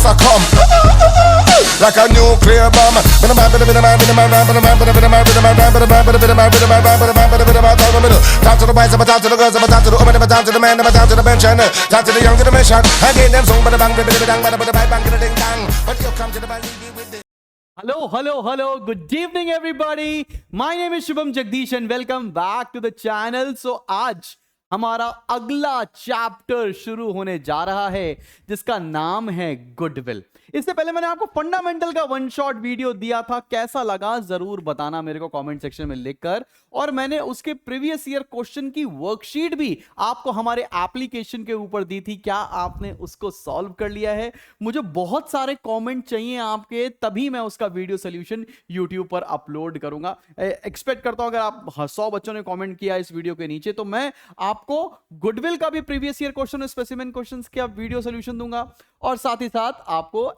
just a come like a nuclear bomb. Talk to the boys, talk to the girls, talk to the women, talk to the men, talk to the bench, talk to the young generation. Again, them song, but the bang, bang, bang, but you come to the bang with the. Hello. Good evening, everybody. My name is Shubham Jagdish and welcome back to the channel. So, आज हमारा अगला chapter शुरू होने जा रहा है जिसका नाम है गुडविल। इससे पहले मैंने आपको फंडामेंटल का वन शॉट वीडियो दिया था, कैसा लगा जरूर बताना मेरे को कमेंट सेक्शन में लिखकर। और मैंने उसके प्रीवियस ईयर क्वेश्चन की वर्कशीट भी आपको हमारे एप्लीकेशन के ऊपर दी थी, क्या आपने उसको सॉल्व कर लिया है? मुझे बहुत सारे कमेंट चाहिए आपके, तभी मैं उसका वीडियो सोल्यूशन यूट्यूब पर अपलोड करूंगा। एक्सपेक्ट करता हूं अगर आप 100 बच्चों ने कमेंट किया इस वीडियो के नीचे तो मैं आपको गुडविल का भी previous year question, specimen questions का वीडियो सॉल्यूशन दूंगा और साथ ही साथ आपको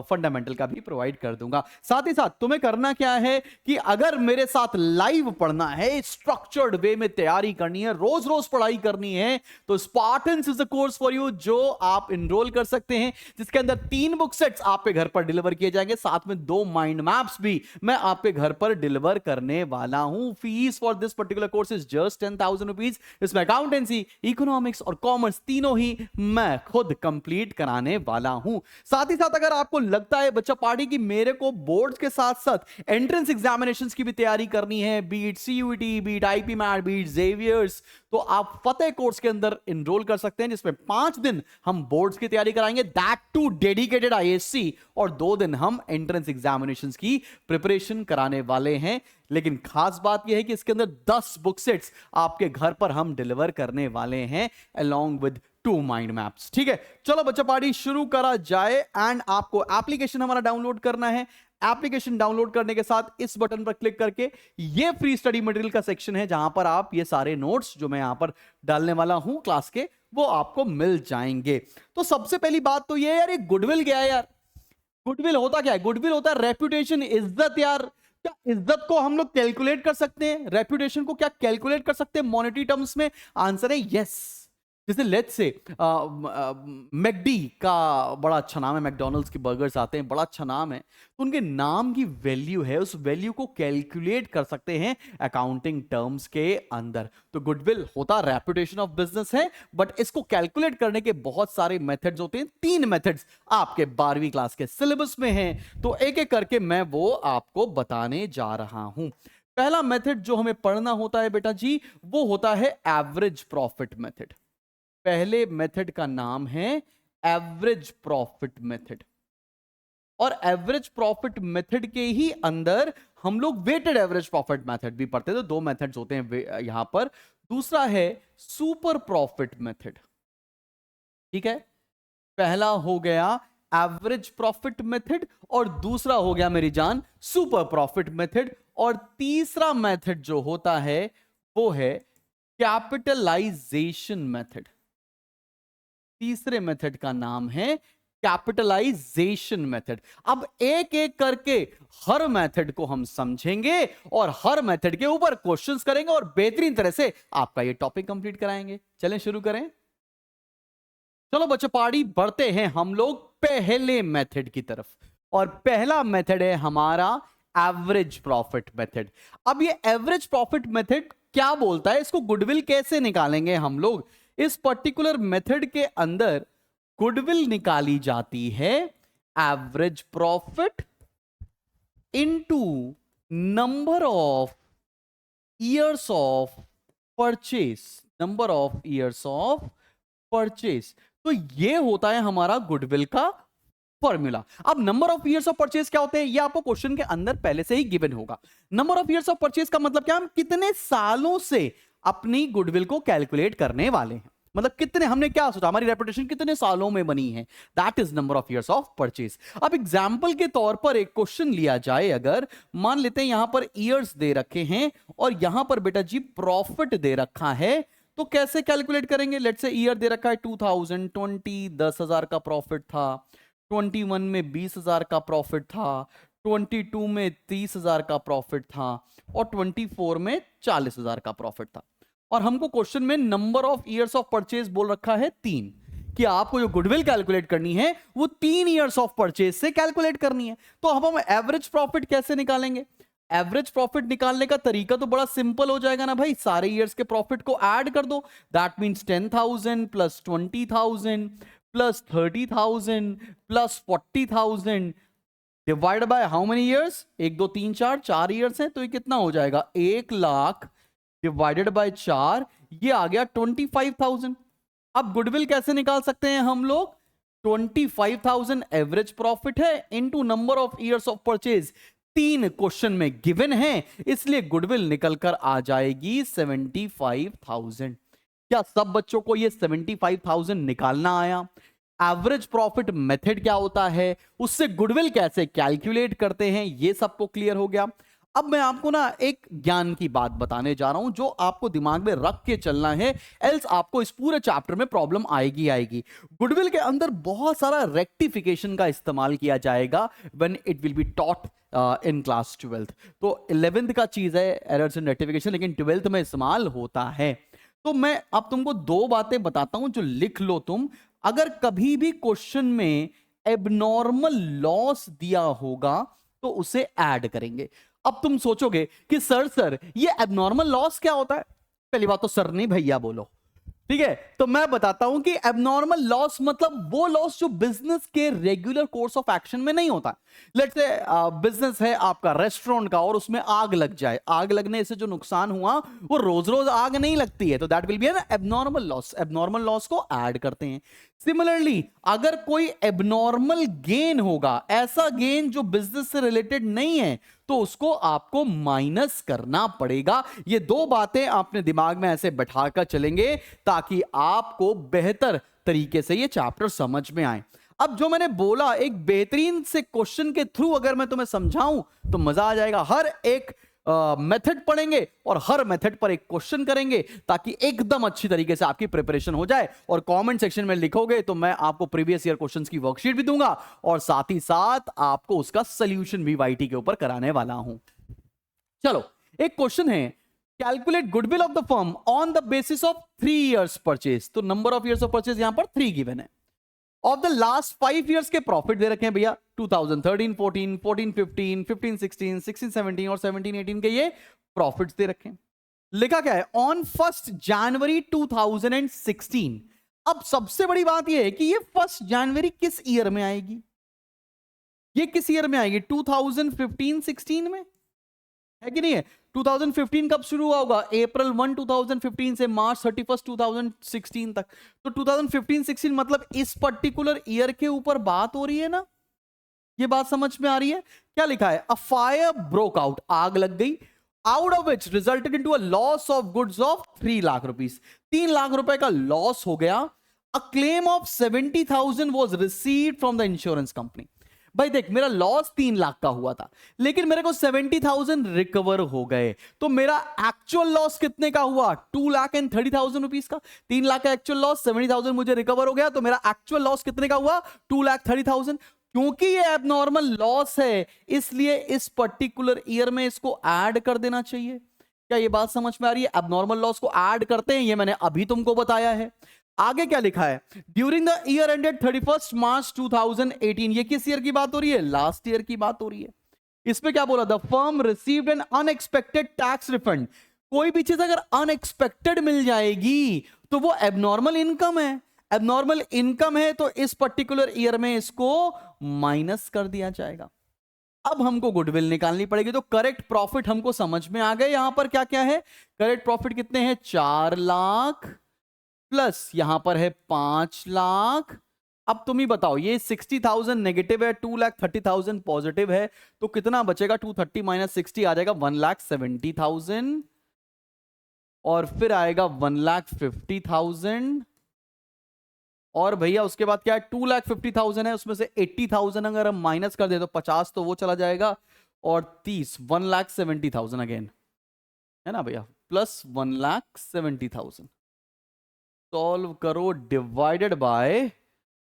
फंडामेंटल का भी प्रोवाइड कर दूंगा। साथ ही साथ तुम्हें करना क्या है कि अगर मेरे साथ लाइव पढ़ना है, स्ट्रक्चर्ड वे में तैयारी करनी है, रोज रोज पढ़ाई करनी है, तो Spartans is a course for you जो आप इनरोल कर सकते हैं, जिसके अंदर 3 बुक सेट्स आपके घर पर डिलीवर किए जाएंगे, साथ में 2 माइंड मैप्स भी मैं आपके घर पर डिलीवर करने वाला हूं। Fees for this particular course is just 10,000 rupees. इसमें अकाउंटेंसी, इकोनॉमिक्स और कॉमर्स तीनों ही मैं खुद कंप्लीट कराने वाला हूं। साथ ही साथ अगर आपको लगता है बच्चा पार्टी की मेरे को बोर्ड्स के साथ साथ एंट्रेंस एग्जामिनेशंस की भी तैयारी करनी है, beat CUET, beat IPMAT, beat Xavier's, तो आप फतेह कोर्स के अंदर इनरोल कर सकते हैं, जिसमें 5 दिन हम बोर्ड्स की तैयारी कराएंगे, दैट टू डेडिकेटेड आईएससी, और 2 दिन हम एंट्रेंस एग्जामिनेशंस की प्रिपरेशन कराने वाले हैं। लेकिन खास बात यह है कि इसके अंदर 10 बुक सेट्स आपके घर पर हम डिलीवर करने वाले हैं along with 2 माइंड मैप्स। ठीक है, चलो बच्चा पार्टी शुरू करा जाए। एंड आपको एप्लीकेशन हमारा डाउनलोड करना है। एप्लीकेशन डाउनलोड करने के साथ इस बटन पर क्लिक करके ये फ्री स्टडी मटेरियल का सेक्शन है जहां पर आप ये सारे नोट्स जो मैं यहां पर डालने वाला हूं क्लास के, वो आपको मिल जाएंगे। तो सबसे पहली बात तो ये यार, ये गुडविल क्या है यार? गुडविल होता क्या है? गुडविल होता है रेपुटेशन, इज्जत। यार क्या इज्जत को हम लोग कैलकुलेट कर सकते हैं? रेपुटेशन को क्या कैलकुलेट कर सकते हैं मॉनेटरी टर्म्स में? आंसर है यस। जैसे लेट्स से मैकडी का बड़ा अच्छा नाम है, मैकडॉनल्ड्स के बर्गर्स आते हैं, बड़ा अच्छा नाम है, तो उनके नाम की वैल्यू है, उस वैल्यू को कैलकुलेट कर सकते हैं अकाउंटिंग टर्म्स के अंदर। तो गुडविल होता रेपुटेशन ऑफ बिजनेस है, बट इसको कैलकुलेट करने के बहुत सारे मेथड्स होते हैं। 3 मेथड्स आपके 12वीं क्लास के सिलेबस में हैं, तो एक एक करके मैं वो आपको बताने जा रहा हूं। पहला मेथड जो हमें पढ़ना होता है बेटा जी, वो होता है एवरेज प्रॉफिट मेथड। पहले मेथड का नाम है एवरेज प्रॉफिट मेथड, और एवरेज प्रॉफिट मेथड के ही अंदर हम लोग वेटेड एवरेज प्रॉफिट मेथड भी पढ़ते हैं। तो 2 मेथड्स होते हैं यहां पर। दूसरा है सुपर प्रॉफिट मेथड। ठीक है, पहला हो गया एवरेज प्रॉफिट मेथड और दूसरा हो गया मेरी जान सुपर प्रॉफिट मेथड। और तीसरा मेथड जो होता है वो है कैपिटलाइजेशन मेथड। तीसरे मेथड का नाम है कैपिटलाइजेशन मेथड। अब एक एक करके हर मेथड को हम समझेंगे और हर मेथड के ऊपर क्वेश्चंस करेंगे और बेहतरीन तरह से आपका ये टॉपिक कंप्लीट कराएंगे। चलें शुरू करें। चलो बच्चों पार्टी बढ़ते हैं हम लोग पहले मेथड की तरफ, और पहला मेथड है हमारा एवरेज प्रॉफिट मेथड। अब ये एवरेज प्रॉफिट मेथड क्या बोलता है, इसको गुडविल कैसे निकालेंगे हम लोग? इस पर्टिकुलर मेथड के अंदर गुडविल निकाली जाती है average profit into number of years of purchase. Number of years of purchase, तो ये होता है हमारा गुडविल का फॉर्मूला। अब number of years of purchase क्या होते हैं, ये आपको क्वेश्चन के अंदर पहले से ही गिवन होगा। Number of years of purchase का मतलब क्या, हम कितने सालों से अपनी गुडविल को कैलकुलेट करने वाले हैं, मतलब कितने, हमने क्या सोचा हमारी रेपुटेशन कितने सालों में बनी है, that is number of years of purchase. अब एग्जांपल के तौर पर एक क्वेश्चन लिया जाए, अगर मान लेते हैं यहां पर ईयर्स दे रखे हैं और यहां पर बेटा जी प्रॉफिट दे रखा है, तो कैसे कैलकुलेट करेंगे? लेट्स से ईयर दे रखा है 2020, 10,000 का प्रॉफिट था, 21 में 20,000 का प्रॉफिट था, 22 में 30,000 का प्रॉफिट था और 24 में 40,000 का प्रॉफिट था। और हमको क्वेश्चन में number of years of purchase बोल रखा है 3। कि आपको जो गुडविल कैलकुलेट करनी है वो 3 इयर्स ऑफ परचेज से कैलकुलेट करनी है। तो अब हम एवरेज प्रॉफिट कैसे निकालेंगे? एवरेज प्रॉफिट निकालने का तरीका तो बड़ा सिंपल हो जाएगा ना भाई, सारे ईयर्स के प्रॉफिट को ऐड कर दो। That means 10,000 plus 20,000 plus 30,000 plus 40,000 divide by how many years? 1 2 3 4, 4 years हैं, तो ये कितना हो जाएगा? 1 लाख डिवाइडेड बाय 4, ये आ गया 25,000। अब गुडविल कैसे निकाल सकते हैं हम लोग? 25,000 एवरेज प्रॉफिट है into number of years of purchase, 3 question में गिवन है, इसलिए गुडविल निकल कर आ जाएगी 75,000। क्या सब बच्चों को ये 75,000 निकालना आया? एवरेज प्रॉफिट मेथड क्या होता है, उससे गुडविल कैसे कैलकुलेट करते हैं, ये सबको क्लियर हो गया। अब मैं आपको ना एक ज्ञान की बात बताने जा रहा हूं जो आपको दिमाग में रख के चलना है, एल्स आपको इस पूरे चैप्टर में प्रॉब्लम आएगी आएगी। गुडविल के अंदर बहुत सारा रेक्टिफिकेशन का इस्तेमाल किया जाएगा when it will be taught in class 12th। तो 11th का चीज है एरर्स एंड रेक्टिफिकेशन, लेकिन 12th में इस्तेमाल होता है। तो मैं अब तुमको 2 बातें बताता हूं जो लिख लो तुम। अगर कभी भी क्वेश्चन में एबनॉर्मल लॉस दिया होगा तो उसे ऐड करेंगे। अब तुम सोचोगे कि सर ये एबनॉर्मल लॉस क्या होता है? पहली बात तो सर नहीं भैया बोलो, ठीक है? तो मैं बताता हूं कि एबनॉर्मल लॉस मतलब वो लॉस जो बिजनेस के रेगुलर कोर्स ऑफ एक्शन में नहीं होता। लेट्स से बिजनेस है आपका रेस्टोरेंट का और उसमें आग लग जाए, आग लगने से जो नुकसान हुआ वो रोज रोज आग नहीं लगती है, तो that will be N abnormal loss. Abnormal loss को ऐड करते हैं। सिमिलरली अगर कोई एबनॉर्मल गेन होगा, ऐसा गेन जो बिजनेस से रिलेटेड नहीं है, तो उसको आपको माइनस करना पड़ेगा। ये 2 बातें आपने दिमाग में ऐसे बैठाकर चलेंगे ताकि आपको बेहतर तरीके से ये चैप्टर समझ में आए। अब जो मैंने बोला एक बेहतरीन से क्वेश्चन के थ्रू अगर मैं तुम्हें समझाऊं तो मजा आ जाएगा। हर एक मेथड पढ़ेंगे और हर मेथड पर एक क्वेश्चन करेंगे ताकि एकदम अच्छी तरीके से आपकी प्रिपरेशन हो जाए। और कमेंट सेक्शन में लिखोगे तो मैं आपको प्रीवियस ईयर क्वेश्चंस की वर्कशीट भी दूंगा और साथ ही साथ आपको उसका सॉल्यूशन भी वाईटी के ऊपर कराने वाला हूं। चलो, एक क्वेश्चन है, calculate goodwill of the firm on the basis of 3 years purchase. तो number of years of purchase यहां पर 3 गिवन है। ऑफ द लास्ट 5 इयर्स के प्रॉफिट दे रखे हैं भैया, 2013 14, 14 15, 15 16, 16 17 और 17 18 के ये प्रॉफिट्स दे रखे हैं। लिखा क्या है? ऑन 1 जनवरी 2016। अब सबसे बड़ी बात यह है कि ये 1 जनवरी किस ईयर में आएगी? ये किस ईयर में आएगी? 2015-16 में है कि नहीं है? 2015 कब शुरू हुआ होगा? अप्रैल 1 2015 से मार्च 31 2016 तक। तो 2015-16 मतलब इस पर्टिकुलर ईयर के ऊपर बात हो रही है ना? ये बात समझ में आ रही है? क्या लिखा है? अ फायर ब्रोक आउट, आग लग गई, out of which resulted into a loss of goods of 3 lakh rupees. 3 lakh रुपए का लॉस हो गया। A claim of 70,000 was received from the insurance company. भाई देख, मेरा लॉस 3 लाख का हुआ था लेकिन मेरे को 70,000 रिकवर हो गए, तो मेरा एक्चुअल लॉस कितने का हुआ? 2,30,000 रुपीस का। 3 लाख का एक्चुअल लॉस, 70,000 मुझे रिकवर हो गया, तो मेरा एक्चुअल लॉस कितने का हुआ? 2,30,000। क्योंकि ये एबनॉर्मल लॉस है इसलिए इस पर्टिकुलर ईयर में इसको ऐड कर देना चाहिए। क्या ये बात समझ में आ रही है? एबनॉर्मल लॉस को ऐड करते हैं, ये मैंने अभी तुमको बताया है। आगे क्या लिखा है? ड्यूरिंग द ईयर एंडेड 31 मार्च 2018। ये किस ईयर की बात हो रही है? लास्ट ईयर की बात हो रही है। इसमें क्या बोला? The firm received an unexpected tax refund. कोई भी चीज अगर अनएक्सपेक्टेड मिल जाएगी तो वो एबनॉर्मल इनकम है। एबनॉर्मल इनकम है तो इस पर्टिकुलर ईयर में इसको माइनस कर दिया जाएगा। अब हमको गुडविल निकालनी पड़ेगी, तो करेक्ट प्रॉफिट हमको समझ में आ गए। यहां पर क्या क्या है? करेक्ट प्रॉफिट कितने हैं? 4 लाख प्लस यहां पर है 5 लाख। अब तुम ही बताओ, ये 60,000 नेगेटिव है, 2,30,000 पॉजिटिव है, तो कितना बचेगा? 230 माइनस 60 आ जाएगा 1,70,000 और फिर आएगा 1,50,000 और भैया उसके बाद क्या है? 2,50,000 है, उसमें से 80,000 अगर हम माइनस कर दे तो 50 तो वो चला जाएगा और 30 1,70,000 अगेन है ना भैया, प्लस 1,70,000। सॉल्व करो, divided by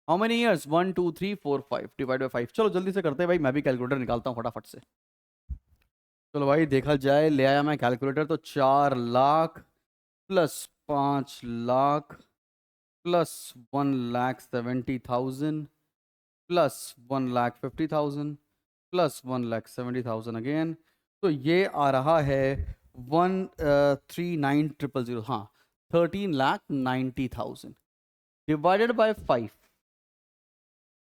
how many years? 1 2 3 4 5 divide by 5। चलो जल्दी से करते हैं भाई, मैं भी कैलकुलेटर निकालता हूं फटाफट से। चलो भाई देखा जाए, ले आया मैं कैलकुलेटर। तो 4 lakh plus 5 lakh plus 1,70,000 plus 1,50,000 plus 1,70,000 again, तो ये आ रहा है 1,39,000, हाँ 13,90,000 डिवाइडेड बाय 5,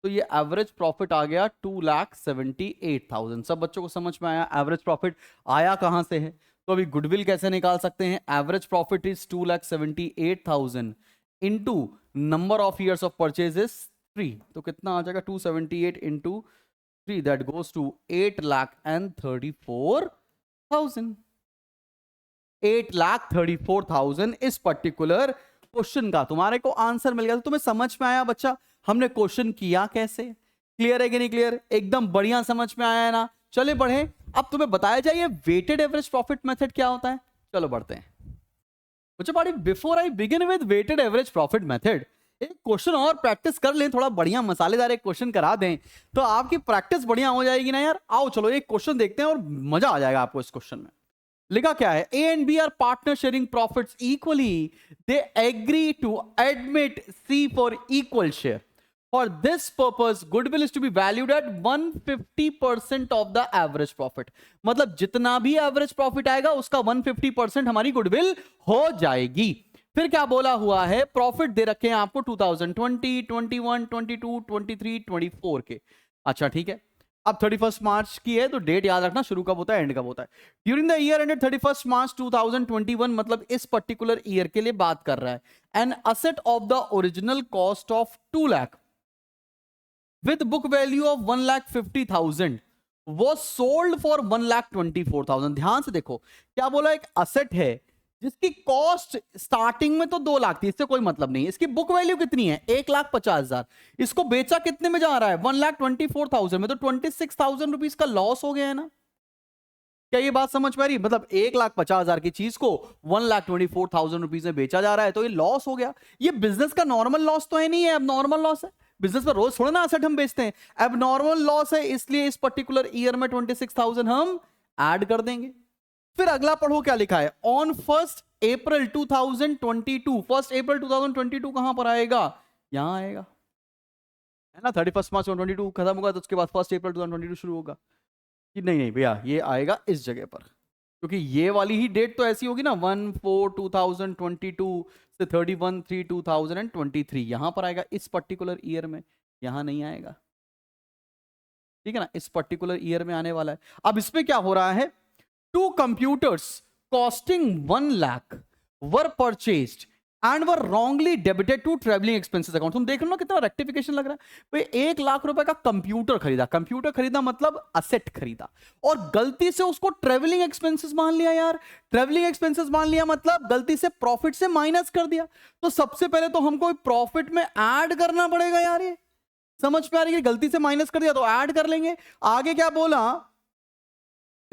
तो ये एवरेज प्रॉफिट आ गया 2,78,000। सब बच्चों को समझ में आया एवरेज प्रॉफिट आया कहां से है? तो अभी गुडविल कैसे निकाल सकते हैं? Average profit is 2,78,000 into number of years of purchases 3, तो कितना आ जाएगा 278 इंटू 3, दैट गोज टू 8,34,000। 8,34,000 इस पर्टिकुलर क्वेश्चन का तुम्हारे को आंसर मिल गया। तो तुम्हें समझ में आया बच्चा हमने क्वेश्चन किया कैसे? क्लियर है कि नहीं क्लियर? एकदम बढ़िया समझ में आया है ना? चले बढ़े, अब तुम्हें बताया जाए वेटेड एवरेज प्रॉफिट मेथड क्या होता है। चलो बढ़ते हैं बच्चा। बड़ी before I begin with weighted average profit method, एक क्वेश्चन और प्रैक्टिस कर लें, थोड़ा बढ़िया मसालेदार एक क्वेश्चन करा दें तो आपकी प्रैक्टिस बढ़िया हो जाएगी ना यार। आओ चलो एक क्वेश्चन देखते हैं और मजा आ जाएगा आपको इस क्वेश्चन में। लिखा क्या है? A and B are partner sharing profits equally. They agree to admit C for equal share. For this purpose, goodwill is to be valued at 150% of the average profit. मतलब जितना भी एवरेज प्रॉफिट आएगा उसका 150% हमारी goodwill हो जाएगी। फिर क्या बोला हुआ है? प्रॉफिट दे रखे हैं आपको 2020, 21, 22, 23, 24 के। अच्छा ठीक है, अब 31 मार्च की है तो डेट याद रखना, शुरू कब होता है एंड कब होता है। ड्यूरिंग द ईयर एंडेड 31 मार्च 2021, मतलब इस पर्टिकुलर ईयर के लिए बात कर रहा है। An asset of the original cost of 2 lakh with book value of 1,50,000 was sold for 1,24,000। ध्यान से देखो क्या बोला, एक असेट है जिसकी कॉस्ट स्टार्टिंग में तो 2 लाख थी, इससे कोई मतलब नहीं। इसकी बुक वैल्यू कितनी है? 1,50,000। इसको बेचा कितने में जा रहा है? 1,24,000 में, तो 26,000 रुपीज का लॉस हो गया है ना। क्या ये बात समझ में आ रही? मतलब 1,50,000 की चीज को 1,24,000 रुपीज में बेचा जा रहा है तो ये लॉस हो गया। ये बिजनेस का नॉर्मल लॉस तो है नहीं है, अब नॉर्मल लॉस है। बिजनेस में रोज थोड़ा ना असेट हम बेचते हैं, अब नॉर्मल लॉस है, इसलिए इस पर्टिकुलर ईयर में 26,000 हम ऐड कर देंगे। फिर अगला पढ़ो क्या लिखा है। ऑन 1 अप्रैल 2022, 1 अप्रैल 2022 कहां पर आएगा? यहां आएगा है ना। 31 मार्च 2022 खत्म होगा तो उसके बाद 1 अप्रैल 2022 शुरू होगा कि नहीं? नहीं भैया, ये आएगा इस जगह पर, क्योंकि ये वाली ही डेट तो ऐसी होगी ना, 1/4/2022 से 31/3/2023 यहां पर आएगा इस पर्टिकुलर ईयर में, यहां नहीं आएगा। ठीक है ना, इस पर्टिकुलर ईयर में आने वाला है। अब इसमें क्या हो रहा है? 2 computers costing 1 lakh were purchased and were wrongly debited to traveling expenses account। तुम देख लो ना कितना रेक्टिफिकेशन लग रहा है भाई। 1 लाख रुपए का कंप्यूटर खरीदा, कंप्यूटर खरीदा मतलब असेट खरीदा, और गलती से उसको ट्रेवलिंग एक्सपेंसेस मान लिया यार। ट्रेवलिंग एक्सपेंसेस मान लिया मतलब गलती से प्रॉफिट से माइनस कर दिया। तो सबसे पहले तो हमको प्रॉफिट में ऐड करना पड़ेगा यार। ये समझ में आ रही है? गलती से माइनस कर दिया तो ऐड कर लेंगे। आगे क्या बोला?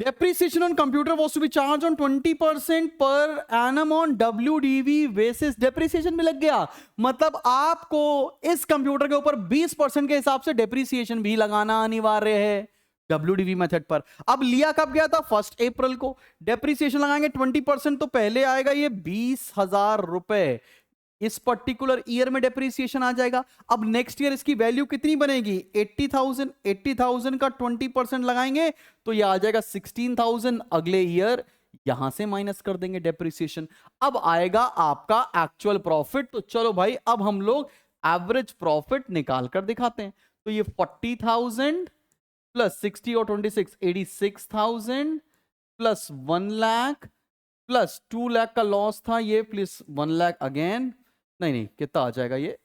Depreciation on computer was to be charged on 20% per annum on WDV basis। Depreciation भी लग गया, मतलब आपको इस कंप्यूटर के ऊपर 20% के हिसाब से डेप्रीसिएशन भी लगाना अनिवार्य है WDV मेथड पर। अब लिया कब गया था? 1 अप्रैल को। डेप्रीसिएशन लगाएंगे 20%, तो पहले आएगा ये 20,000 रुपए, इस पर्टिकुलर ईयर में डेप्रीसिएशन आ जाएगा। अब नेक्स्ट ईयर इसकी वैल्यू कितनी बनेगी? 80,000। 80,000 का 20% लगाएंगे तो ये आ जाएगा 16,000। अगले ईयर यहां से माइनस कर देंगे डेप्रीसिएशन। अब आएगा आपका एक्चुअल प्रॉफिट। तो चलो भाई अब हम लोग एवरेज प्रॉफिट निकाल कर दिखाते हैं। तो ये 40,000 प्लस 60 और 26 86,000 प्लस 1 लाख प्लस 2 लाख का लॉस था ये, प्लस 1 लाख अगेन, नहीं कितना आ जाएगा ये?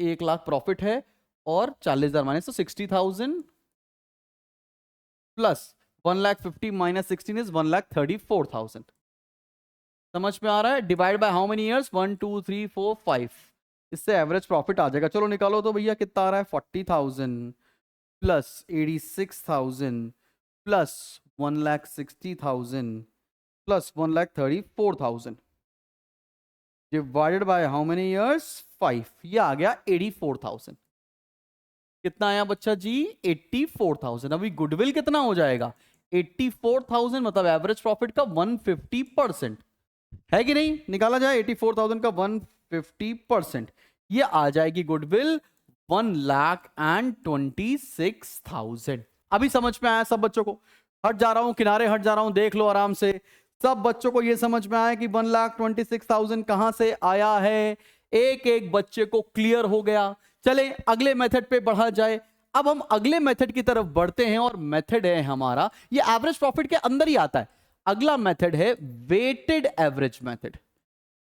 1 लाख प्रॉफिट है और 40,000 माइनस, तो 60,000 प्लस 1,50,000 माइनस 16 इज 1,34,000। समझ में आ रहा है? Divide by how many years? 1 2 3 4 5, इससे एवरेज प्रॉफिट आ जाएगा। चलो निकालो तो भैया कितना आ रहा है? 40,000 plus 86,000 plus 1,60,000 plus 1,34,000 divided by how many years? 5। ये आ गया 84,000। कितना आया बच्चा जी? 84,000। अभी गुडविल कितना हो जाएगा? 84,000, मतलब एवरेज प्रॉफिट का 150% है कि नहीं? निकाला जाए 84,000 का 150%, ये आ जाएगी गुडविल 1,26,000। अभी समझ में आया सब बच्चों को? हट जा रहा हूं, किनारे हट जा रहा हूं, देख लो आराम से। सब बच्चों को ये समझ में आया कि 1,26,000 कहां से आया है? एक एक बच्चे को क्लियर हो गया। चले अगले मेथड पे बढ़ा जाए। अब हम अगले मेथड की तरफ बढ़ते हैं और मेथड है हमारा, ये एवरेज प्रॉफिट के अंदर ही आता है। अगला मेथड है weighted average method,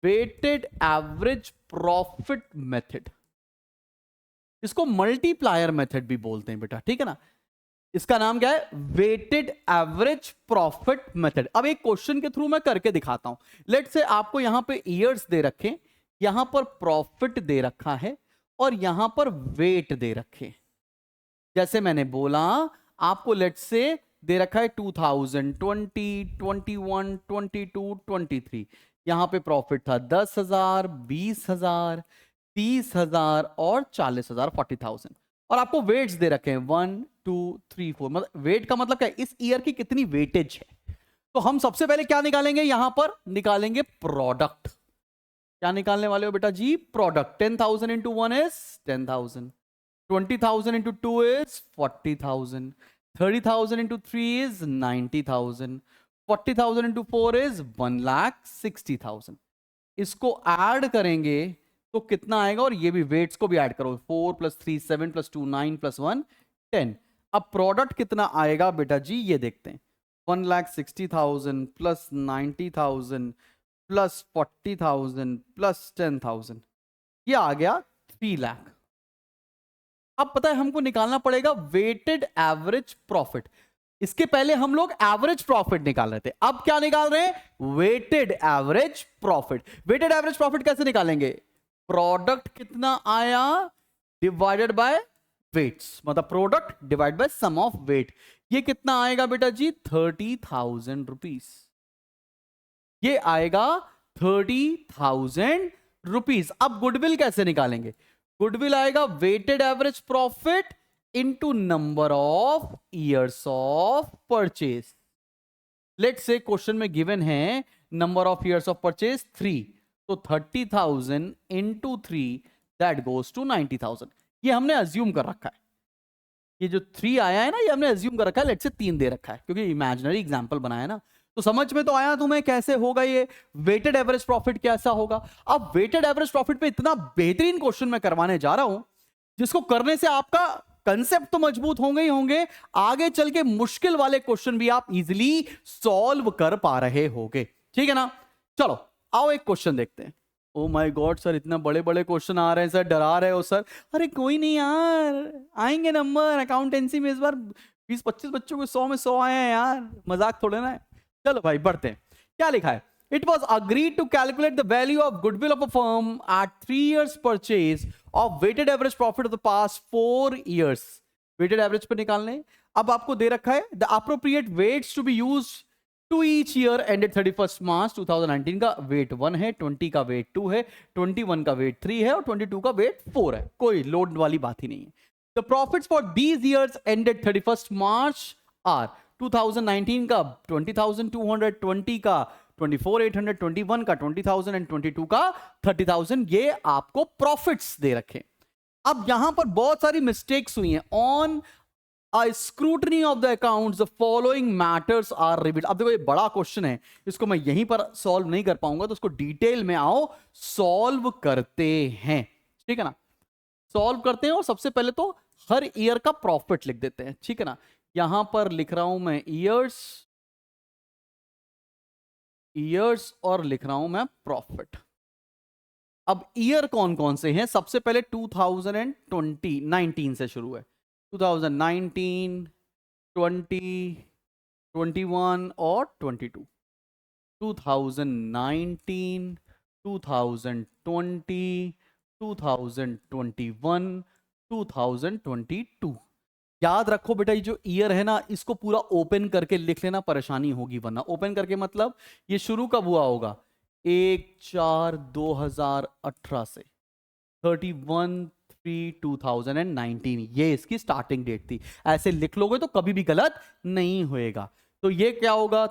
weighted average profit method. इसको मल्टीप्लायर मेथड भी बोलते हैं बेटा, ठीक है ना। इसका नाम क्या है? Weighted average profit method. अब एक क्वेश्चन के थ्रू मैं करके दिखाता हूं। लेट से आपको यहां पे ईयर्स दे रखे, यहां पर प्रॉफिट दे रखा है और यहां पर वेट दे रखे। जैसे मैंने बोला आपको लेट से दे रखा है 2020, 21, 22, 23। यहां पे प्रॉफिट था 10,000, 20,000, 30,000 और 40,000, 40,000। और आपको वेट्स दे रखे हैं 1, 2, 3, 4। मतलब वेट का मतलब क्या है? इस ईयर की कितनी वेटेज है। तो हम सबसे पहले क्या निकालेंगे? यहां पर निकालेंगे प्रोडक्ट। क्या निकालने वाले हो बेटा जी? Product. 10,000 into 1 is 10,000, 20,000 into 2 is 40,000, 30,000 into 3 is 90,000, 40,000 into 4 is 1,60,000। इसको ऐड करेंगे तो कितना आएगा? और ये भी वेट्स को भी ऐड करो, 4 + 3 7 + 2 9 + 1 10। अब प्रोडक्ट कितना आएगा बेटा जी? ये देखते हैं। 1,60,000 + 90,000 + 40,000 + 10,000, ये आ गया 3 लाख। अब पता है हमको निकालना पड़ेगा वेटेड एवरेज प्रॉफिट। इसके पहले हम लोग एवरेज प्रॉफिट निकाल रहे थे, अब क्या निकाल रहे हैं? Weighted average profit. Weighted average profit कैसे निकालेंगे? प्रोडक्ट कितना आया डिवाइडेड बाय वेट्स, मतलब product divide by sum of weight. ये कितना आएगा बेटा जी? 30,000 रुपीज। ये आएगा 30,000 रुपीज। अब गुडविल कैसे निकालेंगे? गुडविल आएगा weighted average profit into number of years of purchase. Let's say question में गिवन है number of years of purchase 3, तो 30,000 इंटू 3 दैट गोज टू 90,000। ये हमने अज्यूम कर रखा है, ये जो 3 आया है ना, ये हमने अज्यूम कर रखा है। लेट्स से 3 दे रखा है क्योंकि इमेजिनरी एग्जांपल बनाया ना। तो समझ में तो आया तुम्हें कैसे होगा ये वेटेड एवरेज प्रॉफिट कैसा होगा। अब वेटेड एवरेज प्रॉफिट पे इतना बेहतरीन क्वेश्चन मैं करवाने जा रहा हूं जिसको करने से आपका कंसेप्ट तो मजबूत होंगे ही होंगे, आगे चल के मुश्किल वाले क्वेश्चन भी आप इजीली सॉल्व कर पा रहे होगे, ठीक है ना। चलो आओ एक क्वेश्चन देखते हैं। ओ माय गॉड सर, इतना बड़े बड़े क्वेश्चन आ रहे हैं सर, डरा रहे हो सर। अरे कोई नहीं यार, आएंगे नंबर। अकाउंटेंसी में इस बार 20-25 बच्चों को 100 में 100 आए हैं यार, मजाक थोड़े ना है। चलो भाई बढ़ते हैं। क्या लिखा है? It was agreed to calculate the value of goodwill of a firm at 3 years purchase of weighted average profit of the past 4 years. Weighted average पे निकालने। अब आपको दे रखा है the appropriate weights to be used to each year ended 31st March 2019 का wait 1 है, 20 का wait 2 है, 21 का वेट 3 है और 22 का वेट 4 है। कोई लोड वाली बात ही नहीं है। The profits for these years ended 31st March are 2019 का 20,220 का 24,800, 21 का 20,000 एंड 22 का 30,000। ये आपको प्रॉफिट्स दे रखे। अब यहां पर बहुत सारी मिस्टेक्स हुई हैं। On a scrutiny of the accounts the following matters are revealed. अब देखो ये बड़ा क्वेश्चन है, इसको मैं यहीं पर सॉल्व नहीं कर पाऊंगा, तो उसको डिटेल में आओ सॉल्व करते हैं, ठीक है ना। सॉल्व करते हैं और सबसे पहले तो हर ईयर का प्रॉफिट लिख देते हैं, ठीक है ना। यहां पर लिख रहा हूं मैं ईयर्स और लिख रहा हूं मैं प्रॉफिट। अब ईयर कौन कौन से हैं? सबसे पहले 2019 से शुरू है। 2019, 20, 21 और 22। 2019, 2020, 2021, 2022। याद रखो बेटा, ये जो ईयर है ना, इसको पूरा ओपन करके लिख लेना, परेशानी होगी वरना। ओपन करके मतलब ये शुरू कब हुआ होगा? 1/4/2018 से 31/3/2019, ये इसकी स्टार्टिंग डेट थी। ऐसे लिख लोगे तो कभी भी गलत नहीं होएगा। तो ये क्या होगा?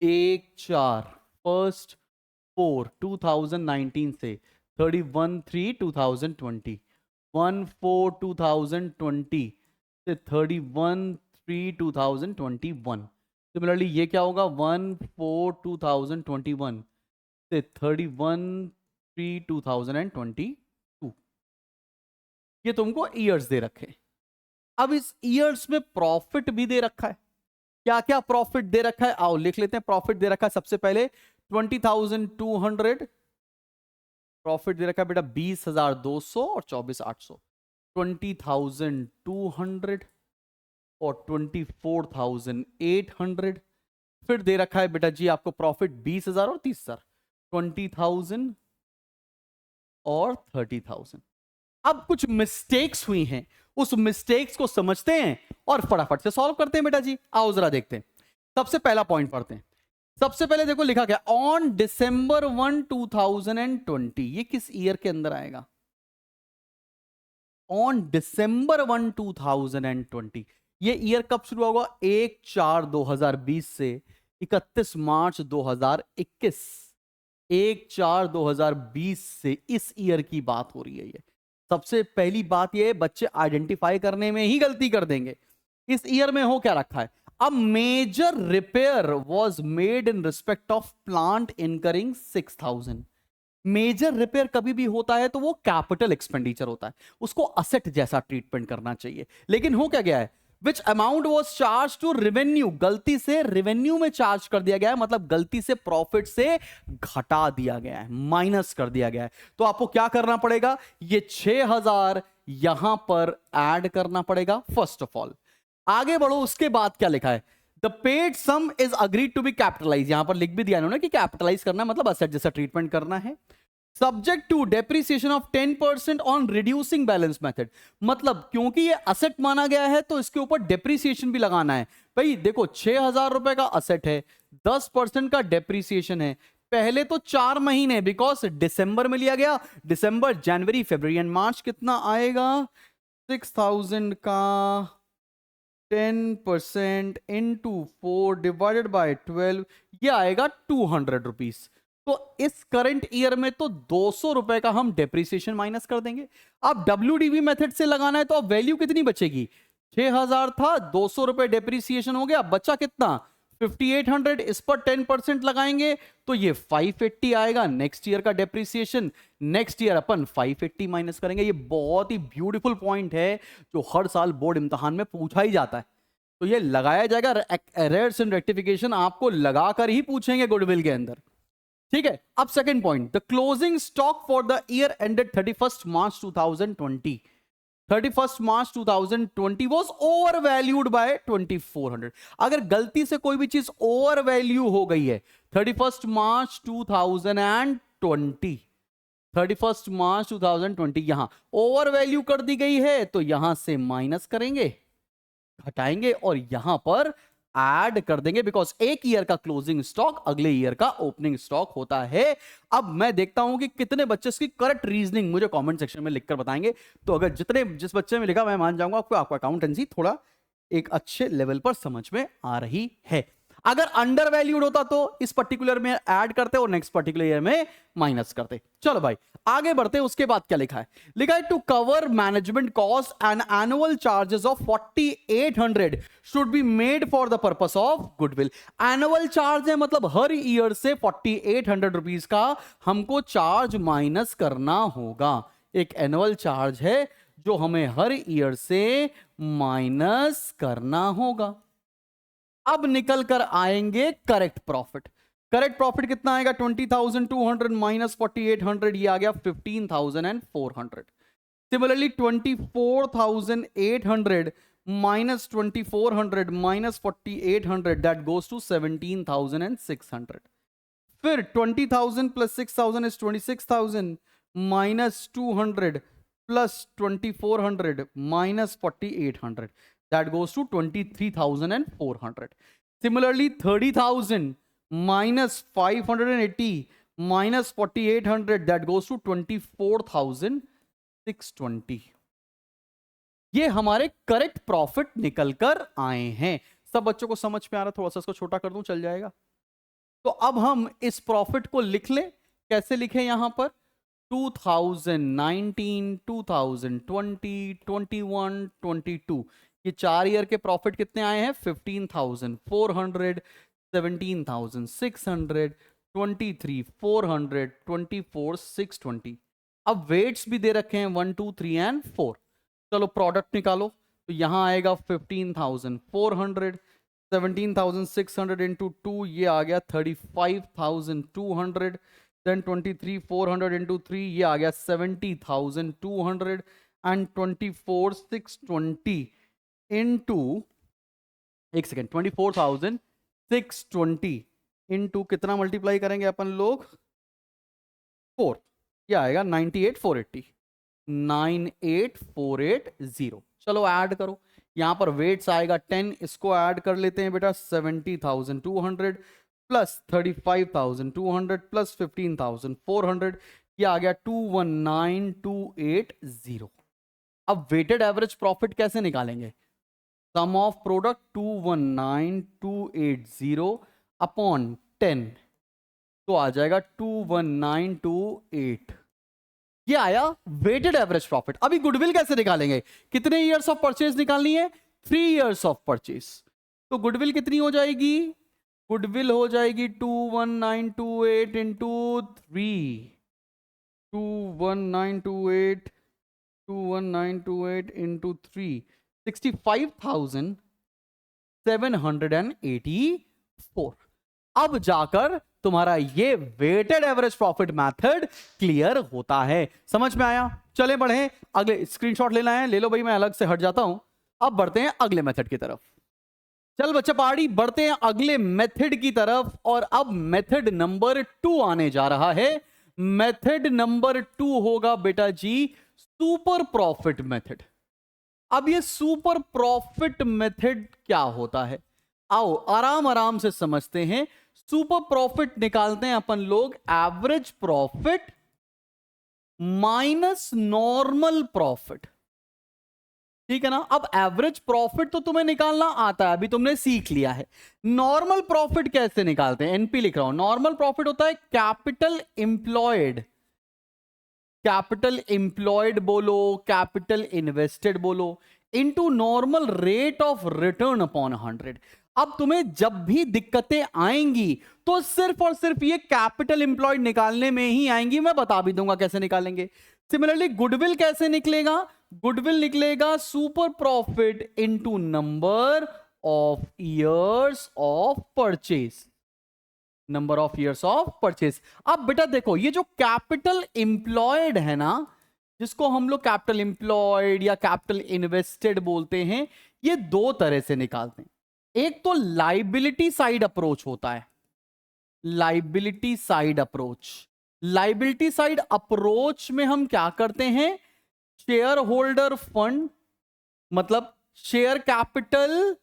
1/4/2019 से 31/3/2020, 1/4/2020 से 31/3/2021। सिमिलरली ये क्या होगा, 1/4/2021 से 31/3/2022। ये तुमको ईयर्स दे रखे। अब इस ईयर्स में प्रॉफिट भी दे रखा है। क्या क्या प्रॉफिट दे रखा है, आओ लिख लेते हैं। प्रॉफिट दे रखा है सबसे पहले 20,200 प्रॉफिट दे रखा है बेटा, 20,200 और 24,800। 20,200 और 24,800। फिर दे रखा है बेटा जी आपको प्रॉफिट 20,000 और 30,000, 20,000 और 30,000। अब कुछ मिस्टेक्स हुई हैं, उस मिस्टेक्स को समझते हैं और फटाफट से सॉल्व करते हैं बेटा जी। आओ जरा देखते हैं। सबसे पहला पॉइंट पढ़ते हैं। सबसे पहले देखो लिखा गया ऑन December 1, 2020। ये किस ईयर के अंदर आएगा? On December 1, 2020। ये ईयर कब शुरू होगा? 1/4/2020 से 31 मार्च 2021। 1/4/2020 से इस ईयर की बात हो रही है। ये सबसे पहली बात ये, बच्चे आइडेंटिफाई करने में ही गलती कर देंगे। इस ईयर में हो क्या रखा है? A major repair was made in respect of plant incurring 6,000। Major repair कभी भी होता है तो वो कैपिटल एक्सपेंडिचर होता है, उसको असेट जैसा ट्रीटमेंट करना चाहिए। लेकिन हो क्या गया है? Which amount was charge to revenue, गलती से रेवेन्यू में चार्ज कर दिया गया है, मतलब गलती से प्रॉफिट से घटा दिया गया है, माइनस कर दिया गया है। तो आपको क्या करना पड़ेगा? ये 6,000 यहां पर ऐड करना पड़ेगा फर्स्ट ऑफ ऑल। आगे बढ़ो, उसके बाद क्या लिखा है? The paid sum is agreed to be capitalize. यहां पर लिख भी दिया इन्होंने कि कैपिटलाइज करना मतलब असेट जैसा ट्रीटमेंट करना है। Subject to depreciation of 10% on reducing balance method, मतलब क्योंकि ये असेट माना गया है तो इसके ऊपर डेप्रिसिएशन भी लगाना है। भाई देखो 6,000 रुपए का असेट है, 10% का डेप्रिसिएशन है। पहले तो 4 महीने, बिकॉज दिसंबर में लिया गया, दिसंबर, जनवरी, फरवरी एंड मार्च। कितना आएगा? 6,000 का 10% इंटू 4 डिवाइडेड बाय 12, ये आएगा 200 रुपीज। तो इस करंट ईयर में तो 200 रुपए का हम डेप्रिसिएशन माइनस कर देंगे। अब WDV मेथड से लगाना है तो अब वैल्यू कितनी बचेगी? 6,000 था, 200 रुपए डेप्रिसिएशन हो गया, बचा कितना? 5,800। इस पर 10% लगाएंगे तो ये 580 आएगा नेक्स्ट ईयर का डेप्रिसिएशन। नेक्स्ट ईयर अपन 580 माइनस करेंगे। ये बहुत ही ब्यूटीफुल पॉइंट है जो हर साल बोर्ड इम्तिहान में पूछा ही जाता है, तो ये लगाया जाएगा। एरर्स एंड रेक्टिफिकेशन आपको लगाकर ही पूछेंगे गुडविल के अंदर, ठीक है। अब second point, the closing stock for the year ended 31 March 2020। 31 March 2020 was overvalued by 2,400। अगर गलती से कोई भी चीज ओवर वैल्यू हो गई है 31 मार्च 2020, 31 मार्च 2020 यहां ओवर वैल्यू कर दी गई है तो यहां से माइनस करेंगे, घटाएंगे और यहां पर ऐड कर देंगे, बिकॉज एक ईयर का क्लोजिंग स्टॉक अगले ईयर का ओपनिंग स्टॉक होता है। अब मैं देखता हूं कि कितने बच्चे इसकी करेक्ट रीजनिंग मुझे कमेंट सेक्शन में लिखकर बताएंगे। तो अगर जिस बच्चे में लिखा मैं मान जाऊंगा आपको अकाउंटेंसी थोड़ा एक अच्छे लेवल पर समझ में आ रही है। अगर अंडर वैल्यूड होता तो इस पर्टिकुलर में ऐड करते और नेक्स्ट पर्टिकुलर ईयर में माइनस करते। चलो भाई आगे बढ़ते। उसके बाद क्या लिखा है? लिखा है to cover management cost and annual charges of 4,800 should be made for the purpose of goodwill. Annual charge है मतलब हर ईयर से 4,800 रुपीज का हमको चार्ज माइनस करना होगा। एक एनुअल चार्ज है जो हमें हर ईयर से माइनस करना होगा। अब निकल कर आएंगे करेक्ट प्रॉफिट। करेक्ट प्रॉफिट कितना आएगा? 20,200 माइनस 4,800, ये आ गया 15,400। Similarly 24,800 minus 2,400 minus 4,800, that goes to 17,600। फिर 20,000 plus 6,000 is 26,000 minus 200 plus 2,400 minus 4,800, that goes to 23,400. Similarly 30,000 minus 580 minus 4,800, that goes to 24,620. ये हमारे करेक्ट प्रॉफिट निकल कर आए हैं। सब बच्चों को समझ में आ रहा? थोड़ा सा इसको छोटा कर दूं, चल जाएगा। तो अब हम इस प्रॉफिट को लिख लें। कैसे लिखें? यहां पर 2019, 2020, 21, 22, ये 4 ईयर के प्रॉफिट कितने आए हैं? 15,400, 17,600, 23,400, 24,620। अब वेट्स भी दे रखे हैं 1, 2, 3 एंड 4। चलो प्रोडक्ट निकालो, तो यहां आएगा 15,400, 17,600 इंटू 2, ये आ गया 35,200, देन 23,400 इंटू 3, ये आ गया 70,200 एंड 24,620 इंटू, एक सेकेंड, 24,620 इंटू कितना मल्टीप्लाई करेंगे अपन लोग? 4, ये आएगा 98,480, 98,480। चलो ऐड करो, यहां पर वेट्स आएगा 10, इसको ऐड कर लेते हैं बेटा, 70,200 प्लस 35,200 प्लस 15,400, ये आ गया 219,280। अब वेटेड एवरेज प्रॉफिट कैसे निकालेंगे? सम ऑफ प्रोडक्ट 219,280 अपॉन 10, तो आ जाएगा 219,280। ये आया वेटेड एवरेज प्रॉफिट। अभी गुडविल कैसे निकालेंगे? कितने इयर्स ऑफ परचेज निकालनी है? 3 इयर्स ऑफ परचेज। तो गुडविल कितनी हो जाएगी? गुडविल हो जाएगी 21928 इंटू 3, 21928 इंटू 3, 65,784। अब जाकर तुम्हारा ये weighted average profit method clear होता है। समझ में आया? चले बढ़े अगले। स्क्रीनशॉट लेना है ले लो भाई, मैं अलग से हट जाता हूं। अब बढ़ते हैं अगले मेथड की तरफ। चल बच्चा पहाड़ी, बढ़ते हैं अगले मेथड की तरफ। और अब मेथड नंबर 2 आने जा रहा है। मेथड नंबर 2 होगा बेटा जी सुपर प्रॉफिट मेथड। अब ये सुपर प्रॉफिट मेथड क्या होता है? आओ आराम आराम से समझते हैं। सुपर प्रॉफिट निकालते हैं अपन लोग average profit minus normal profit. ठीक है ना? अब एवरेज प्रॉफिट तो तुम्हें निकालना आता है, अभी तुमने सीख लिया है। नॉर्मल प्रॉफिट कैसे निकालते हैं? एनपी लिख रहा हूं। नॉर्मल प्रॉफिट होता है कैपिटल एम्प्लॉयड, कैपिटल एम्प्लॉयड बोलो, कैपिटल इन्वेस्टेड बोलो, into normal rate of return upon 100। अब तुम्हें जब भी दिक्कतें आएंगी तो सिर्फ और सिर्फ ये कैपिटल एम्प्लॉयड निकालने में ही आएंगी। मैं बता भी दूंगा कैसे निकालेंगे। सिमिलरली गुडविल कैसे निकलेगा? गुडविल निकलेगा super profit into number of years of purchase, number of years of purchase. अब बेटा देखो, ये जो कैपिटल एम्प्लॉयड है ना, जिसको हम लोग कैपिटल एम्प्लॉयड या कैपिटल इन्वेस्टेड बोलते हैं, ये दो तरह से निकालते हैं। एक तो लाइबिलिटी साइड अप्रोच होता है, liability side approach. Liability side approach में हम क्या करते हैं? शेयर होल्डर फंड मतलब share capital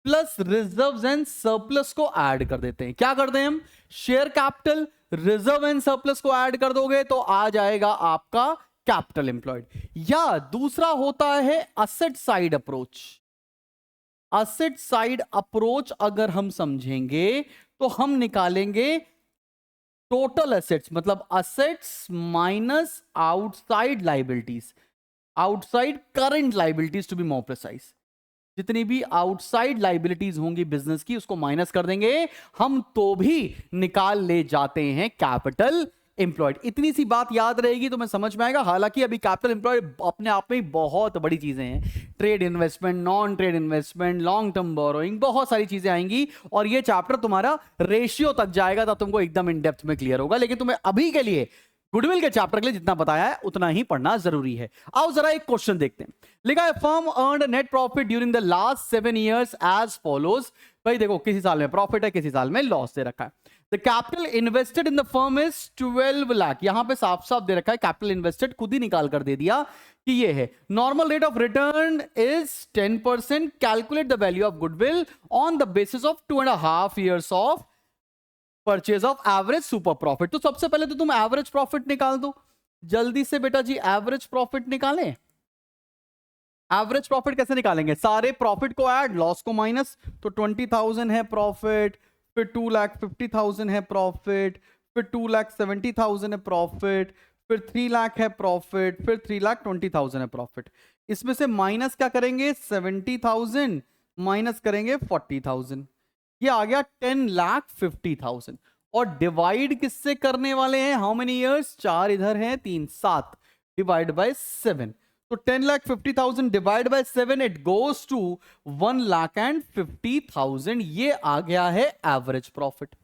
plus reserves and surplus को ऐड कर देते हैं। क्या करते हैं हम? Share capital, reserve and surplus को ऐड कर दोगे तो आ जाएगा आपका कैपिटल एम्प्लॉयड। या दूसरा होता है asset side approach. Asset side approach अगर हम समझेंगे तो हम निकालेंगे टोटल एसेट्स, मतलब assets minus outside liabilities, outside current liabilities to be more precise. जितनी भी आउटसाइड लाइबिलिटीज होंगी बिजनेस की उसको माइनस कर देंगे हम, तो भी निकाल ले जाते हैं कैपिटल एम्प्लॉयड। इतनी सी बात याद रहेगी तो मैं समझ में आएगा। हालांकि अभी कैपिटल एम्प्लॉयड अपने आप में बहुत बड़ी चीजें हैं, trade investment, non trade investment, long term borrowing, बहुत सारी चीजें आएंगी और ये चैप्टर तुम्हारा रेशियो तक जाएगा तब तुमको एकदम इन डेप्थ में क्लियर होगा। लेकिन तुम्हें अभी के लिए गुडविल के चैप्टर के लिए जितना बताया है उतना ही पढ़ना जरूरी है। आओ जरा एक क्वेश्चन देखते हैं। लिखा है firm earned net profit during the last 7 years as follows. भाई देखो, किसी साल में प्रॉफिट है, किसी साल में लॉस दे रखा है। The capital invested in the firm is 12 lakh. यहां पे साफ साफ दे रखा है कैपिटल इन्वेस्टेड, खुद ही निकाल कर दे दिया कि ये है। Normal rate of return is 10%। Calculate the value of goodwill on the basis of 2.5 years of purchase of average super profit. तो सबसे पहले तो तुम एवरेज प्रॉफिट निकाल दो जल्दी से बेटा जी। एवरेज प्रॉफिट निकालें। एवरेज प्रॉफिट कैसे निकालेंगे? सारे प्रॉफिट को ऐड, लॉस को माइनस। तो 20,000 है प्रॉफिट, फिर 2,50,000 है प्रॉफिट, फिर 2,70,000 है प्रॉफिट, फिर 3 लाख है प्रॉफिट, फिर 3,20,000 है प्रॉफिट। इसमें से माइनस क्या करेंगे, 70,000 माइनस करेंगे 40,000, ये आ गया 10,50,000। और डिवाइड किससे करने वाले हैं, हाउ मेनी इयर्स, 4 इधर हैं 3 7, डिवाइड बाय 7। तो 10,50,000 divide by 7 it goes to 1,50,000। ये आ गया है एवरेज प्रॉफिट।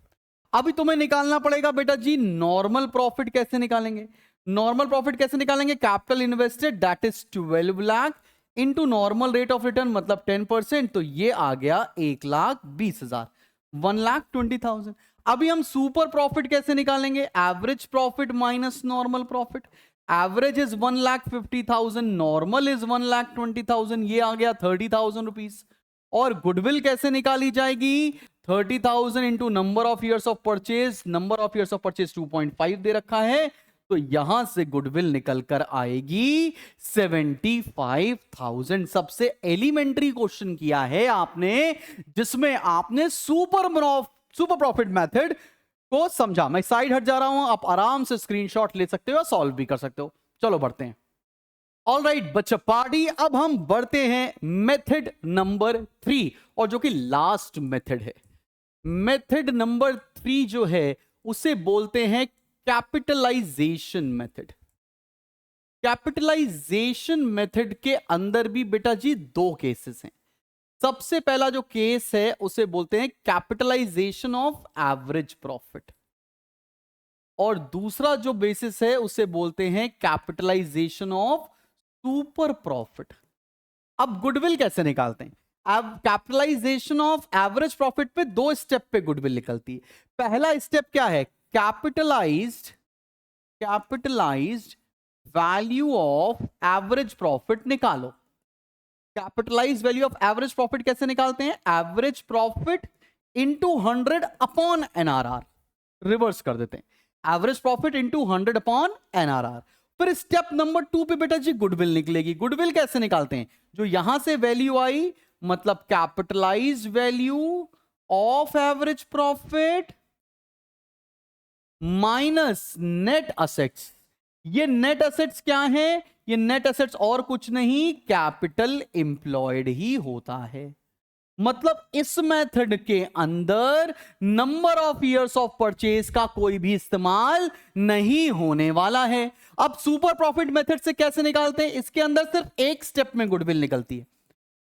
अभी तुम्हें निकालना पड़ेगा बेटा जी नॉर्मल प्रॉफिट। कैसे निकालेंगे नॉर्मल प्रॉफिट, कैसे निकालेंगे, capital invested that is 12 lakh into normal rate of return मतलब 10%, तो ये आ गया 1,20,000, 1,20,000। अभी हम सुपर प्रॉफिट कैसे निकालेंगे, average profit minus normal profit. Average is 1,50,000, normal is 1,20,000, ये आ गया 30,000 रुपीज। और गुडविल कैसे निकाली जाएगी, 30,000 into number of years of purchase, number of years of purchase 2.5 दे रखा है, तो यहां से गुडविल निकल कर आएगी 75,000। सबसे एलिमेंट्री क्वेश्चन किया है आपने जिसमें आपने सुपर प्रॉफिट मेथड को समझा। मैं साइड हट जा रहा हूं, आप आराम से स्क्रीनशॉट ले सकते हो, सॉल्व भी कर सकते हो। चलो बढ़ते हैं। ऑल राइट बच्चा पार्टी, अब हम बढ़ते हैं मेथड नंबर 3, और जो कि लास्ट मेथड है। मेथड नंबर 3 जो है उसे बोलते हैं कैपिटलाइजेशन मेथड। कैपिटलाइजेशन मेथड के अंदर भी बेटा जी 2 केसेस हैं। सबसे पहला जो केस है उसे बोलते हैं कैपिटलाइजेशन ऑफ एवरेज प्रॉफिट, और दूसरा जो बेसिस है उसे बोलते हैं कैपिटलाइजेशन ऑफ सुपर प्रॉफिट। अब गुडविल कैसे निकालते हैं, अब कैपिटलाइजेशन ऑफ एवरेज प्रॉफिट पे 2 स्टेप पे गुडविल निकलती है। पहला स्टेप क्या है, capitalized value of average profit निकालो। Capitalize value of average profit कैसे निकालते हैं, average profit into 100 upon NRR, reverse कर देते हैं, average profit into 100 upon NRR. फिर स्टेप नंबर 2 पे बेटा जी गुडविल निकलेगी। गुडविल कैसे निकालते हैं, जो यहां से वैल्यू आई मतलब capitalize value of average profit minus net assets. ये नेट असेट्स क्या है, ये नेट असेट्स और कुछ नहीं कैपिटल एम्प्लॉयड ही होता है। मतलब इस मेथड के अंदर number of years of purchase का कोई भी इस्तेमाल नहीं होने वाला है। अब सुपर प्रॉफिट मेथड से कैसे निकालते हैं, इसके अंदर सिर्फ एक स्टेप में गुडविल निकलती है।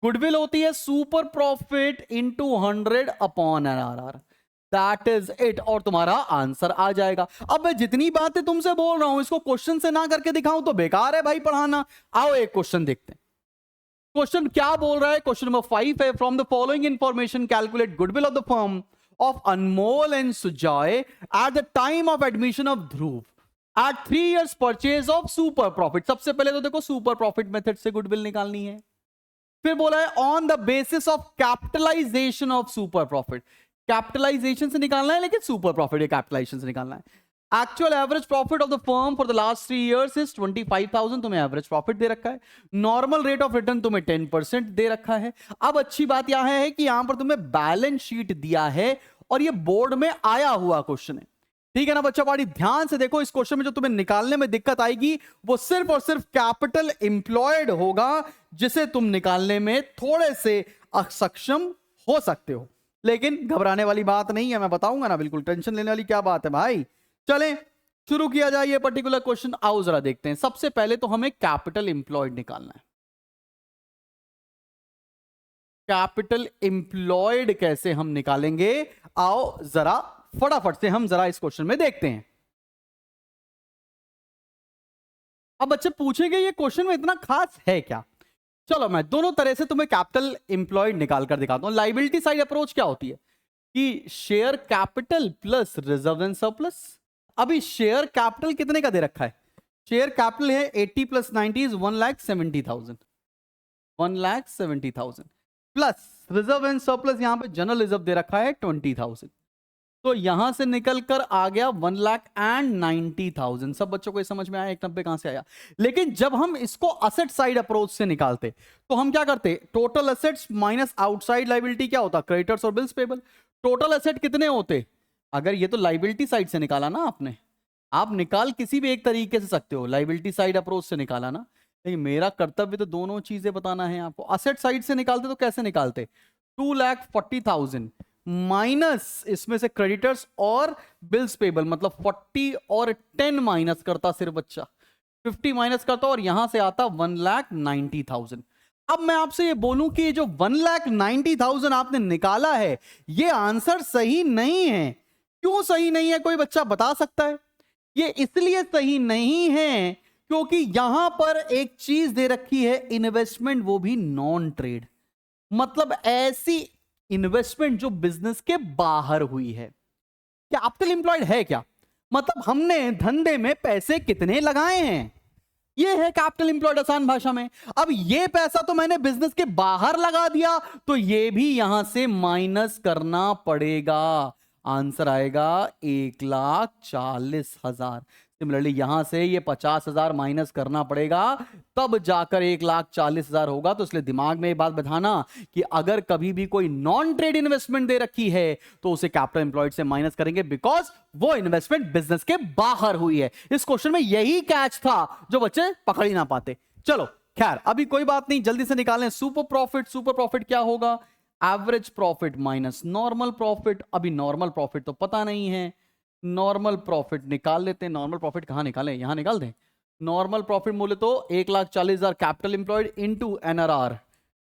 गुडविल होती है super profit into 100 upon NRR, that is it, और तुम्हारा आंसर आ जाएगा। अब मैं जितनी बातें तुमसे बोल रहा हूं इसको क्वेश्चन से ना करके दिखाऊं तो बेकार है भाई पढ़ाना। आओ एक क्वेश्चन देखते हैं। क्वेश्चन क्या बोल रहा है, क्वेश्चन नंबर 5 है, from the following information calculate goodwill of the firm of Anmol and Sujoy at the time of admission of Dhruv at 3 years purchase of super profit. सबसे पहले तो देखो सुपर प्रॉफिट मेथड से गुडविल निकालनी है। फिर बोला है on the basis of capitalization of super profit, capitalization से निकालना है लेकिन सुपर प्रॉफिट या कैपिटलाइजेशन से निकालना है। Actual average profit of the firm for the last 3 years is 25,000, तुम्हें एवरेज प्रॉफिट दे रखा है। नॉर्मल रेट ऑफ रिटर्न तुम्हें 10% दे रखा है। अब अच्छी बात यह है कि यहां पर तुम्हें बैलेंस शीट दिया है और ये बोर्ड में आया हुआ क्वेश्चन है, ठीक है ना बच्चा पार्टी। ध्यान से देखो, इस क्वेश्चन में जो तुम्हें निकालने में दिक्कत आएगी वो सिर्फ और सिर्फ कैपिटल एम्प्लॉयड होगा, जिसे तुम निकालने में थोड़े से असक्षम हो सकते हो। लेकिन घबराने वाली बात नहीं है, मैं बताऊंगा ना, बिल्कुल टेंशन लेने वाली क्या बात है भाई। चलें शुरू किया जाए ये पर्टिकुलर क्वेश्चन। आओ जरा देखते हैं। सबसे पहले तो हमें कैपिटल एम्प्लॉयड निकालना है। कैपिटल एम्प्लॉयड कैसे हम निकालेंगे, आओ जरा फटाफट से हम जरा इस क्वेश्चन में देखते हैं। अब बच्चे पूछेंगे ये क्वेश्चन में इतना खास है क्या। चलो मैं दोनों तरह से तुम्हें कैपिटल एम्प्लॉयड निकाल कर दिखाता हूं। लायबिलिटी साइड अप्रोच क्या होती है कि share capital plus reserve and surplus. अभी शेयर कैपिटल कितने का दे रखा है, शेयर कैपिटल है 80 + 90 is 1,70,000, 1,70,000 plus reserve and surplus, यहां पे जनरल रिजर्व दे रखा है 20,000, तो यहां से निकलकर आ गया 1,90,000। सब बच्चों को ये समझ में आया 190 कहां से आया। लेकिन जब हम इसको असेट साइड अप्रोच से निकालते तो हम क्या करते, total assets minus outside liability क्या होता, क्रेडिटर्स और बिल्स पेबल। टोटल असेट कितने होते, अगर ये तो लायबिलिटी साइड से निकाला ना आपने, आप निकाल किसी भी एक तरीके से सकते हो, लाइबिलिटी साइड अप्रोच से निकाला ना, लेकिन मेरा कर्तव्य तो दोनों चीजें बताना है आपको। असेट साइड से निकालते तो कैसे निकालते, 2,40,000 माइनस इसमें से क्रेडिटर्स और बिल्स पेबल, मतलब 40 और 10 माइनस करता सिर्फ बच्चा, 50 माइनस करता और यहां से आता 1,90,000। अब मैं आपसे ये बोलूं कि जो 1,90,000 आपने निकाला है, ये आंसर सही नहीं है। क्यों सही नहीं है, कोई बच्चा बता सकता है? ये इसलिए सही नहीं है क्योंकि यहां पर एक चीज दे रखी है, इन्वेस्टमेंट, वो भी नॉन ट्रेड, मतलब ऐसी इन्वेस्टमेंट जो बिजनेस के बाहर हुई है। कैपिटल एम्प्लॉयड है क्या, मतलब हमने धंधे में पैसे कितने लगाए हैं, ये है कैपिटल एम्प्लॉयड आसान भाषा में। अब ये पैसा तो मैंने बिजनेस के बाहर लगा दिया, तो ये भी यहां से माइनस करना पड़ेगा। आंसर आएगा 1,40,000। सिमिलरली यहां से ये 50,000 माइनस करना पड़ेगा, तब जाकर 1,40,000 होगा। तो इसलिए दिमाग में ये बात बैठाना कि अगर कभी भी कोई नॉन ट्रेड इन्वेस्टमेंट दे रखी है तो उसे कैपिटल एम्प्लॉयड से माइनस करेंगे, बिकॉज वो इन्वेस्टमेंट बिजनेस के बाहर हुई है। इस क्वेश्चन में यही कैच था जो बच्चे पकड़ ही ना पाते। चलो खैर, अभी कोई बात नहीं, जल्दी से निकालें सुपर प्रॉफिट। सुपर प्रॉफिट क्या होगा, average profit minus normal profit. अभी नॉर्मल प्रॉफिट तो पता नहीं है, नॉर्मल प्रॉफिट निकाल लेते हैं। नॉर्मल प्रॉफिट कहां निकालें, यहां निकाल दें। नॉर्मल प्रॉफिट बोले तो 1,40,000 कैपिटल एम्प्लॉयड इंटू एनआरआर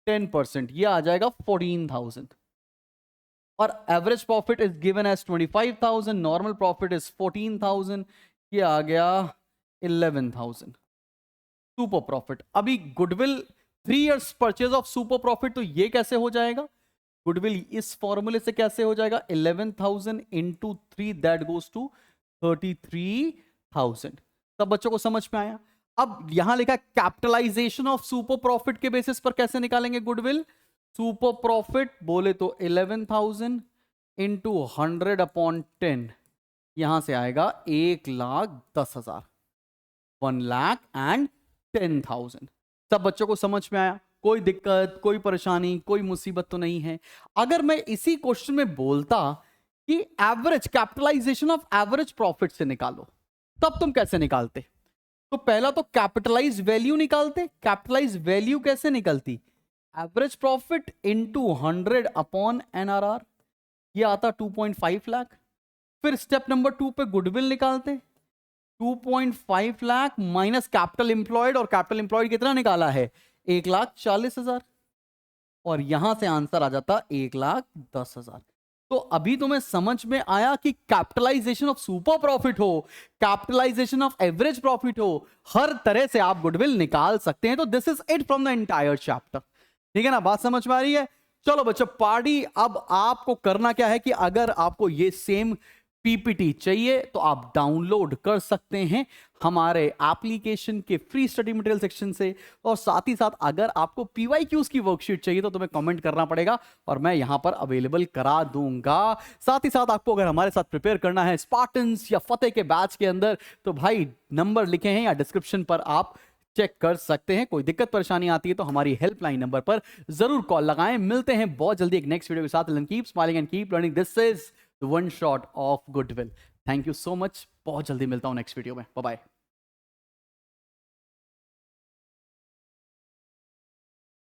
10%, ये आ जाएगा 14,000। और average profit is given as 25,000, normal profit is 14,000, ये आ गया 11,000। सुपर प्रॉफिट, अभी goodwill 3 years purchase of super profit, तो ये कैसे हो जाएगा, गुडविल इस फॉर्मूले से कैसे हो जाएगा, 11,000 इंटू 3 दैट गोज टू 33,000। सब बच्चों को समझ में आया? अब यहां लिखा कैपिटलाइजेशन ऑफ सुपर प्रॉफिट के बेसिस पर कैसे निकालेंगे गुडविल। सुपर प्रॉफिट बोले तो 11,000 इंटू 100/10, यहां से आएगा 1,10,000, 1,10,000। सब बच्चों को समझ में आया? कोई दिक्कत, कोई परेशानी, कोई मुसीबत तो नहीं है? अगर मैं इसी क्वेश्चन में बोलता कि average capitalization of average profit से निकालो, तब तुम कैसे निकालते? तो पहला तो कैपिटलाइज वैल्यू निकालते। कैपिटलाइज वैल्यू कैसे निकलती, एवरेज प्रॉफिट इंटू 100/NRR, ये आता 2.5 लाख। फिर स्टेप नंबर 2 पे गुडविल निकालते, 2.5 लाख माइनस कैपिटल एम्प्लॉयड, और कैपिटल एम्प्लॉयड कितना निकाला है, 1,40,000, और यहां से आंसर आ जाता 1,10,000। तो अभी तुम्हें समझ में आया कि कैपिटलाइजेशन ऑफ सुपर प्रॉफिट हो, कैपिटलाइजेशन ऑफ एवरेज प्रॉफिट हो, हर तरह से आप गुडविल निकाल सकते हैं। तो this is it from the entire chapter, ठीक है ना? बात समझ में आ रही है? चलो बच्चों पार्टी, अब आपको करना क्या है कि अगर आपको ये सेम पीपीटी चाहिए तो आप डाउनलोड कर सकते हैं हमारे एप्लीकेशन के फ्री स्टडी मटेरियल सेक्शन से, और साथ ही साथ अगर आपको पीवाईक्यूज की वर्कशीट चाहिए तो तुम्हें कमेंट करना पड़ेगा और मैं यहां पर अवेलेबल करा दूंगा। साथ ही साथ आपको अगर हमारे साथ प्रिपेयर करना है स्पार्टन्स या फतेह के बैच के अंदर, तो भाई नंबर लिखे हैं या डिस्क्रिप्शन पर आप चेक कर सकते हैं। कोई दिक्कत परेशानी आती है तो हमारी हेल्पलाइन नंबर पर जरूर कॉल लगाएं। मिलते हैं बहुत जल्दी एक नेक्स्ट वीडियो के साथ। Keep smiling and keep learning. This is the one shot of goodwill. Thank you so much, बहुत जल्दी मिलता हूं नेक्स्ट वीडियो में। Bye bye.